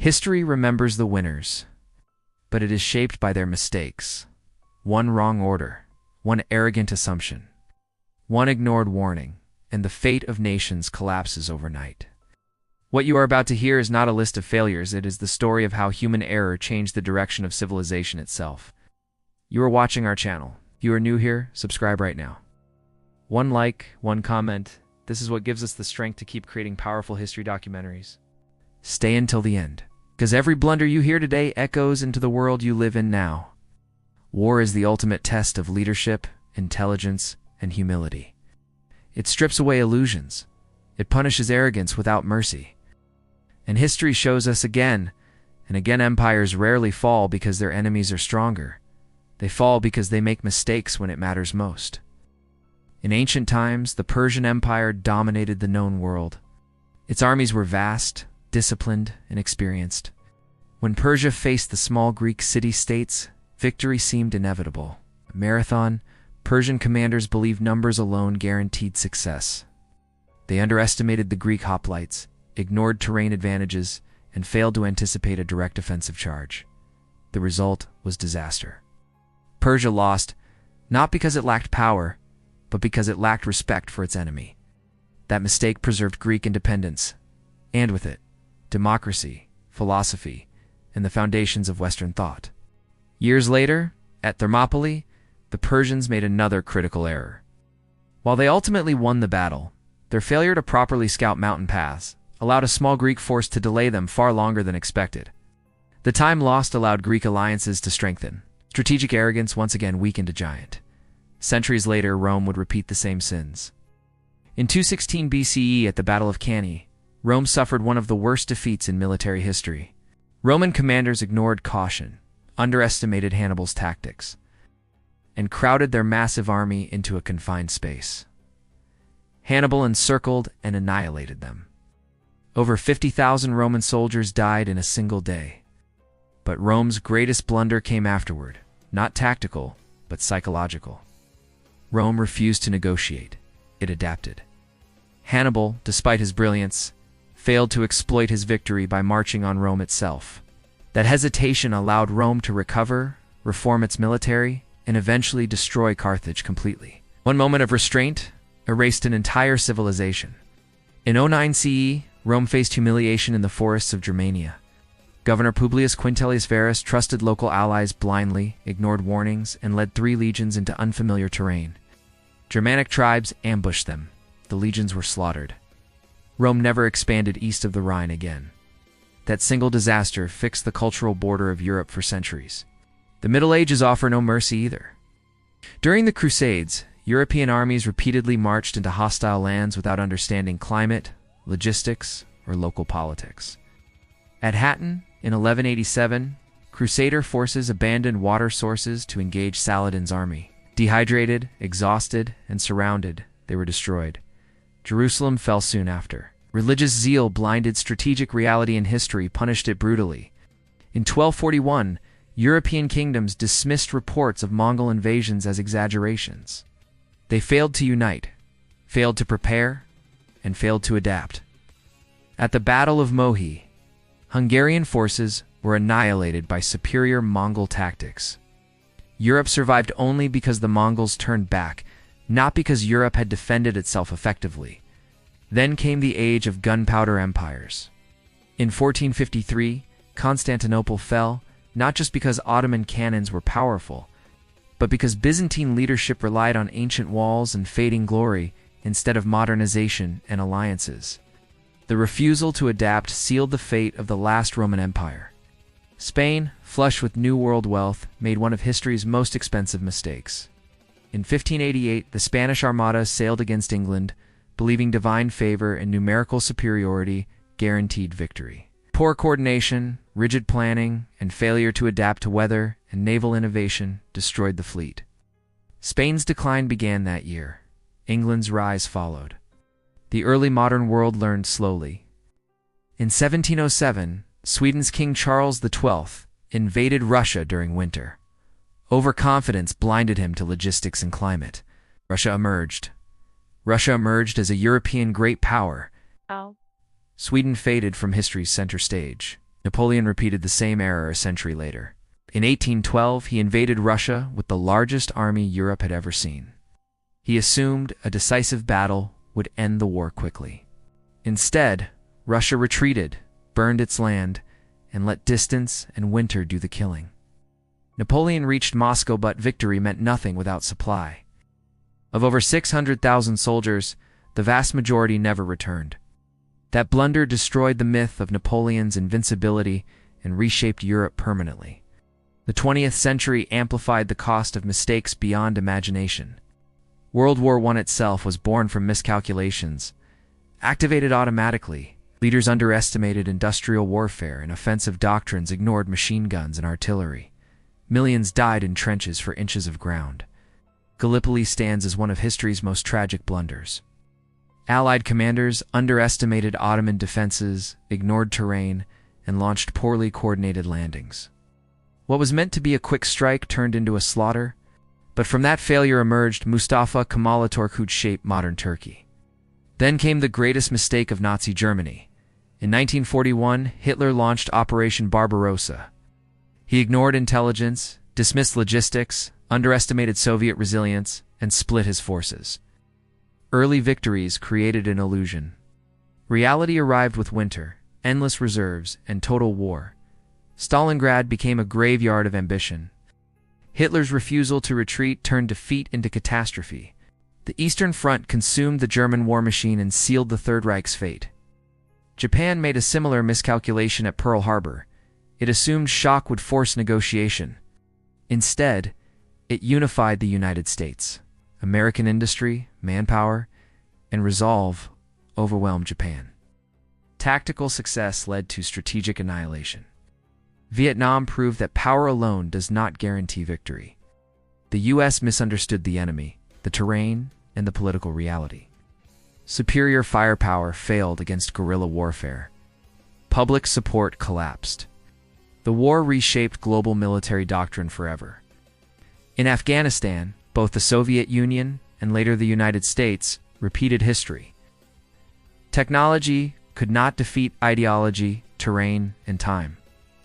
History remembers the winners, but it is shaped by their mistakes. One wrong order, one arrogant assumption, one ignored warning, and the fate of nations collapses overnight. What you are about to hear is not a list of failures, it is the story of how human error changed the direction of civilization itself. You are watching our channel. If you are new here, subscribe right now. One like, one comment, this is what gives us the strength to keep creating powerful history documentaries. Stay until the end, because every blunder you hear today echoes into the world you live in now. War is the ultimate test of leadership, intelligence, and humility. It strips away illusions. It punishes arrogance without mercy. And history shows us again and again empires rarely fall because their enemies are stronger. They fall because they make mistakes when it matters most. In ancient times, the Persian Empire dominated the known world. Its armies were vast, disciplined, and experienced. When Persia faced the small Greek city-states, victory seemed inevitable. A marathon, Persian commanders believed numbers alone guaranteed success. They underestimated the Greek hoplites, ignored terrain advantages, and failed to anticipate a direct offensive charge. The result was disaster. Persia lost, not because it lacked power, but because it lacked respect for its enemy. That mistake preserved Greek independence, and with it, democracy, philosophy, and the foundations of Western thought. Years later, at Thermopylae, the Persians made another critical error. While they ultimately won the battle, their failure to properly scout mountain paths allowed a small Greek force to delay them far longer than expected. The time lost allowed Greek alliances to strengthen. Strategic arrogance once again weakened a giant. Centuries later, Rome would repeat the same sins. In 216 BCE, at the Battle of Cannae, Rome suffered one of the worst defeats in military history. Roman commanders ignored caution, underestimated Hannibal's tactics, and crowded their massive army into a confined space. Hannibal encircled and annihilated them. Over 50,000 Roman soldiers died in a single day. But Rome's greatest blunder came afterward, not tactical, but psychological. Rome refused to negotiate. It adapted. Hannibal, despite his brilliance, failed to exploit his victory by marching on Rome itself. That hesitation allowed Rome to recover, reform its military, and eventually destroy Carthage completely. One moment of restraint erased an entire civilization. In 09 CE, Rome faced humiliation in the forests of Germania. Governor Publius Quintilius Varus trusted local allies blindly, ignored warnings, and led 3 legions into unfamiliar terrain. Germanic tribes ambushed them. The legions were slaughtered. Rome never expanded east of the Rhine again. That single disaster fixed the cultural border of Europe for centuries. The Middle Ages offer no mercy either. During the Crusades, European armies repeatedly marched into hostile lands without understanding climate, logistics, or local politics. At Hattin, in 1187, Crusader forces abandoned water sources to engage Saladin's army. Dehydrated, exhausted, and surrounded, they were destroyed. Jerusalem fell soon after. Religious zeal blinded strategic reality, and history punished it brutally. In 1241, European kingdoms dismissed reports of Mongol invasions as exaggerations. They failed to unite, failed to prepare, and failed to adapt. At the Battle of Mohi, Hungarian forces were annihilated by superior Mongol tactics. Europe survived only because the Mongols turned back, not because Europe had defended itself effectively. Then came the age of gunpowder empires. In 1453, Constantinople fell, not just because Ottoman cannons were powerful, but because Byzantine leadership relied on ancient walls and fading glory instead of modernization and alliances. The refusal to adapt sealed the fate of the last Roman Empire. Spain, flush with New World wealth, made one of history's most expensive mistakes. In 1588, the Spanish Armada sailed against England, believing divine favor and numerical superiority guaranteed victory. Poor coordination, rigid planning, and failure to adapt to weather and naval innovation destroyed the fleet. Spain's decline began that year. England's rise followed. The early modern world learned slowly. In 1707, Sweden's King Charles XII invaded Russia during winter. Overconfidence blinded him to logistics and climate. Russia emerged. Russia emerged as a European great power. Sweden faded from history's center stage. Napoleon repeated the same error a century later. In 1812, he invaded Russia with the largest army Europe had ever seen. He assumed a decisive battle would end the war quickly. Instead, Russia retreated, burned its land, and let distance and winter do the killing. Napoleon reached Moscow, but victory meant nothing without supply. Of over 600,000 soldiers, the vast majority never returned. That blunder destroyed the myth of Napoleon's invincibility and reshaped Europe permanently. The 20th century amplified the cost of mistakes beyond imagination. World War I itself was born from miscalculations. Activated automatically, leaders underestimated industrial warfare and offensive doctrines ignored machine guns and artillery. Millions died in trenches for inches of ground. Gallipoli stands as one of history's most tragic blunders. Allied commanders underestimated Ottoman defenses, ignored terrain, and launched poorly coordinated landings. What was meant to be a quick strike turned into a slaughter, but from that failure emerged Mustafa Kemal Atatürk, who'd shape modern Turkey. Then came the greatest mistake of Nazi Germany. In 1941, Hitler launched Operation Barbarossa. He ignored intelligence, dismissed logistics, underestimated Soviet resilience, and split his forces. Early victories created an illusion. Reality arrived with winter, endless reserves, and total war. Stalingrad became a graveyard of ambition. Hitler's refusal to retreat turned defeat into catastrophe. The Eastern Front consumed the German war machine and sealed the Third Reich's fate. Japan made a similar miscalculation at Pearl Harbor. It assumed shock would force negotiation. Instead, it unified the United States. American industry, manpower, and resolve overwhelmed Japan. Tactical success led to strategic annihilation. Vietnam proved that power alone does not guarantee victory. The U.S. misunderstood the enemy, the terrain, and the political reality. Superior firepower failed against guerrilla warfare. Public support collapsed. The war reshaped global military doctrine forever. In Afghanistan, both the Soviet Union and later the United States repeated history. Technology could not defeat ideology, terrain, and time.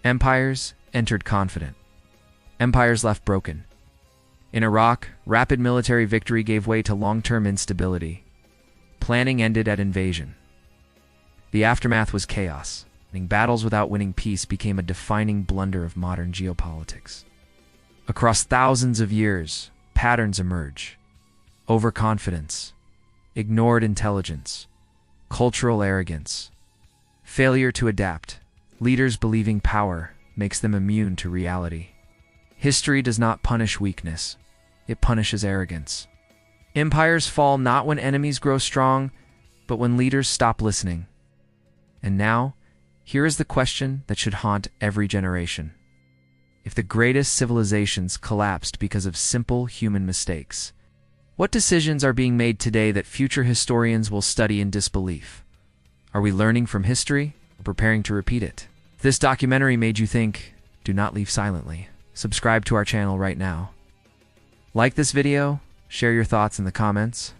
Empires entered confident. Empires left broken. In Iraq, rapid military victory gave way to long-term instability. Planning ended at invasion. The aftermath was chaos. Winning battles without winning peace became a defining blunder of modern geopolitics. Across thousands of years, patterns emerge. Overconfidence, ignored intelligence, cultural arrogance, failure to adapt. Leaders believing power makes them immune to reality. History does not punish weakness. It punishes arrogance. Empires fall not when enemies grow strong, but when leaders stop listening. And now, here is the question that should haunt every generation. If the greatest civilizations collapsed because of simple human mistakes, what decisions are being made today that future historians will study in disbelief? Are we learning from history or preparing to repeat it? If this documentary made you think, do not leave silently. Subscribe to our channel right now. Like this video, share your thoughts in the comments.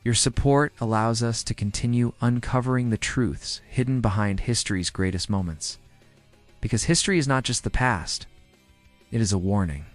Your support allows us to continue uncovering the truths hidden behind history's greatest moments. Because history is not just the past, it is a warning.